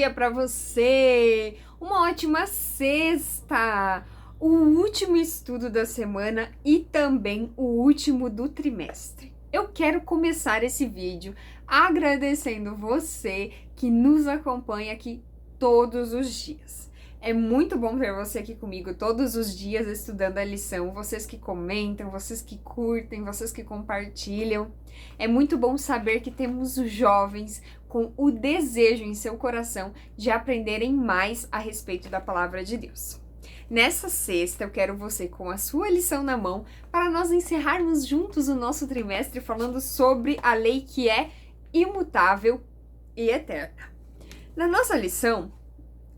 dia para você! Uma ótima sexta! O último estudo da semana e também o último do trimestre. Eu quero começar esse vídeo agradecendo você que nos acompanha aqui todos os dias. É muito bom ter você aqui comigo todos os dias estudando a lição, vocês que comentam, vocês que curtem, vocês que compartilham. É muito bom saber que temos os jovens com o desejo em seu coração de aprenderem mais a respeito da palavra de Deus. Nessa sexta, eu quero você com a sua lição na mão para nós encerrarmos juntos o nosso trimestre falando sobre a lei que é imutável e eterna. Na nossa lição,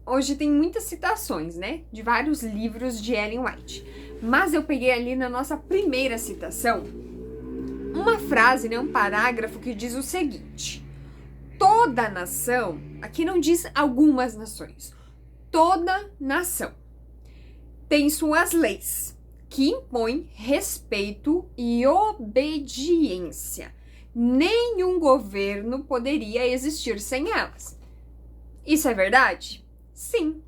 hoje tem muitas citações, né, de vários livros de Ellen White, mas eu peguei ali na nossa primeira citação uma frase, né, um parágrafo que diz o seguinte: toda nação, aqui não diz algumas nações, toda nação tem suas leis que impõem respeito e obediência. Nenhum governo poderia existir sem elas. Isso é verdade? Sim.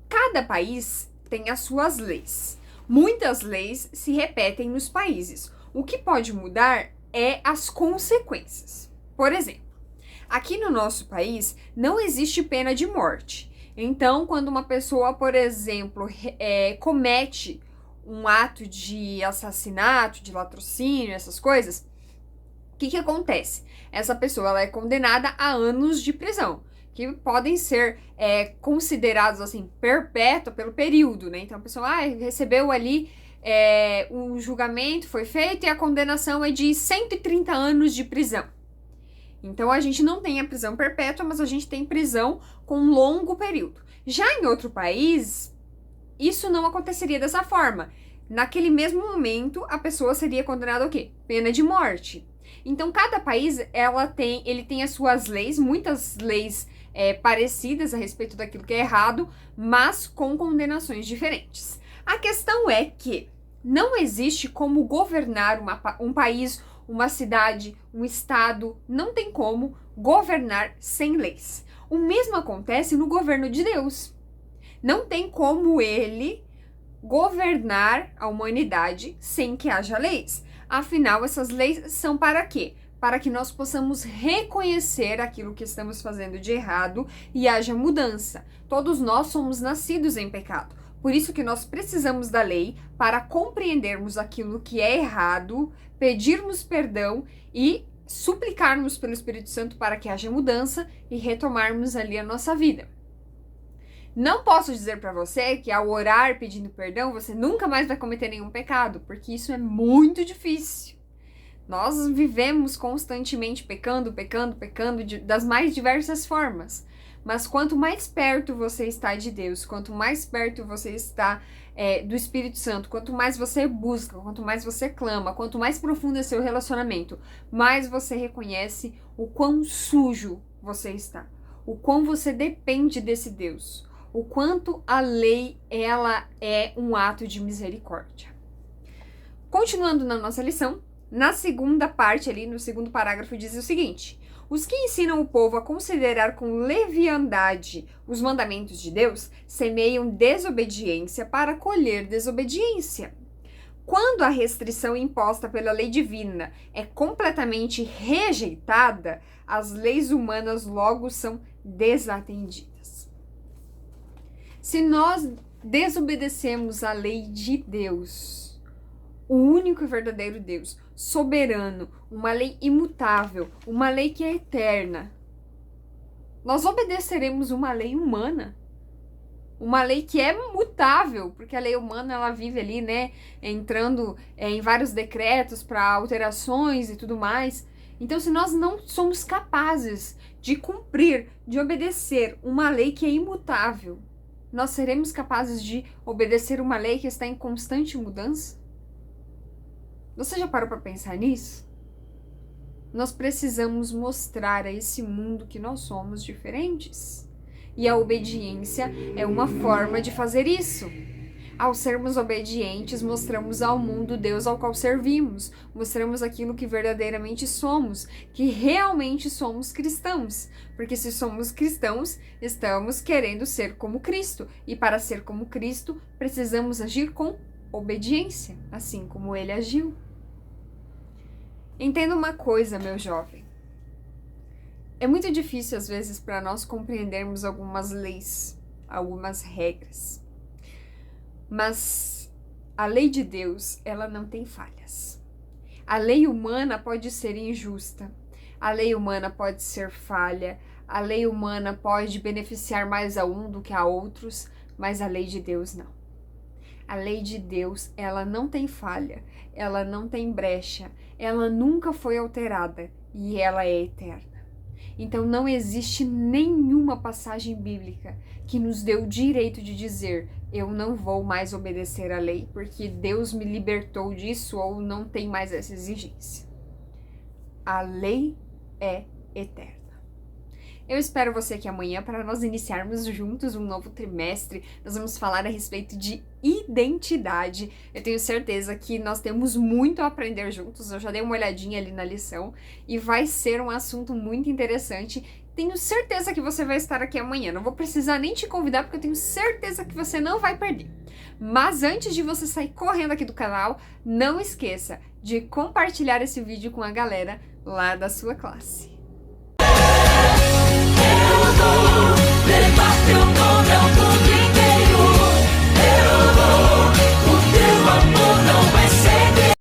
Cada país tem as suas leis. Muitas leis se repetem nos países. O que pode mudar é as consequências. Por exemplo, aqui no nosso país não existe pena de morte. Então, quando uma pessoa, por exemplo, comete um ato de assassinato, de latrocínio, essas coisas, o que acontece? Essa pessoa ela é condenada a anos de prisão, que podem ser considerados assim, perpétua pelo período, né? Então a pessoa recebeu ali um julgamento, foi feito e a condenação é de 130 anos de prisão. Então a gente não tem a prisão perpétua, mas a gente tem prisão com um longo período. Já em outro país, isso não aconteceria dessa forma. Naquele mesmo momento, a pessoa seria condenada ao quê? Pena de morte. Então cada país ele tem as suas leis, muitas leis parecidas a respeito daquilo que é errado, mas com condenações diferentes. A questão é que não existe como governar um país, uma cidade, um estado, não tem como governar sem leis. O mesmo acontece no governo de Deus. Não tem como ele governar a humanidade sem que haja leis. Afinal, essas leis são para quê? Para que nós possamos reconhecer aquilo que estamos fazendo de errado e haja mudança. Todos nós somos nascidos em pecado. Por isso que nós precisamos da lei para compreendermos aquilo que é errado, pedirmos perdão e suplicarmos pelo Espírito Santo para que haja mudança e retomarmos ali a nossa vida. Não posso dizer para você que ao orar pedindo perdão, você nunca mais vai cometer nenhum pecado, porque isso é muito difícil. Nós vivemos constantemente pecando das mais diversas formas. Mas quanto mais perto você está de Deus, quanto mais perto você está do Espírito Santo, quanto mais você busca, quanto mais você clama, quanto mais profundo é seu relacionamento, mais você reconhece o quão sujo você está, o quão você depende desse Deus, o quanto a lei ela é um ato de misericórdia. Continuando na nossa lição, na segunda parte ali, no segundo parágrafo, diz o seguinte: os que ensinam o povo a considerar com leviandade os mandamentos de Deus semeiam desobediência para colher desobediência. Quando a restrição imposta pela lei divina é completamente rejeitada, as leis humanas logo são desatendidas. Se nós desobedecemos a lei de Deus, o único e verdadeiro Deus, soberano, uma lei imutável, uma lei que é eterna, nós obedeceremos uma lei humana, uma lei que é mutável, porque a lei humana ela vive ali, né, entrando em vários decretos para alterações e tudo mais. Então, se nós não somos capazes de cumprir, de obedecer uma lei que é imutável, nós seremos capazes de obedecer uma lei que está em constante mudança? Você já parou para pensar nisso? Nós precisamos mostrar a esse mundo que nós somos diferentes. E a obediência é uma forma de fazer isso. Ao sermos obedientes, mostramos ao mundo o Deus ao qual servimos, mostramos aquilo que verdadeiramente somos, que realmente somos cristãos. Porque se somos cristãos, estamos querendo ser como Cristo, e para ser como Cristo, precisamos agir com obediência, assim como ele agiu. Entenda uma coisa, meu jovem. É muito difícil, às vezes, para nós compreendermos algumas leis, algumas regras. Mas a lei de Deus, ela não tem falhas. A lei humana pode ser injusta, a lei humana pode ser falha, a lei humana pode beneficiar mais a um do que a outros, mas a lei de Deus não. A lei de Deus, ela não tem falha, ela não tem brecha, ela nunca foi alterada e ela é eterna. Então não existe nenhuma passagem bíblica que nos dê o direito de dizer eu não vou mais obedecer à lei porque Deus me libertou disso ou não tem mais essa exigência. A lei é eterna. Eu espero você aqui amanhã para nós iniciarmos juntos um novo trimestre. Nós vamos falar a respeito de identidade. Eu tenho certeza que nós temos muito a aprender juntos. Eu já dei uma olhadinha ali na lição e vai ser um assunto muito interessante. Tenho certeza que você vai estar aqui amanhã. Não vou precisar nem te convidar porque eu tenho certeza que você não vai perder. Mas antes de você sair correndo aqui do canal, não esqueça de compartilhar esse vídeo com a galera lá da sua classe.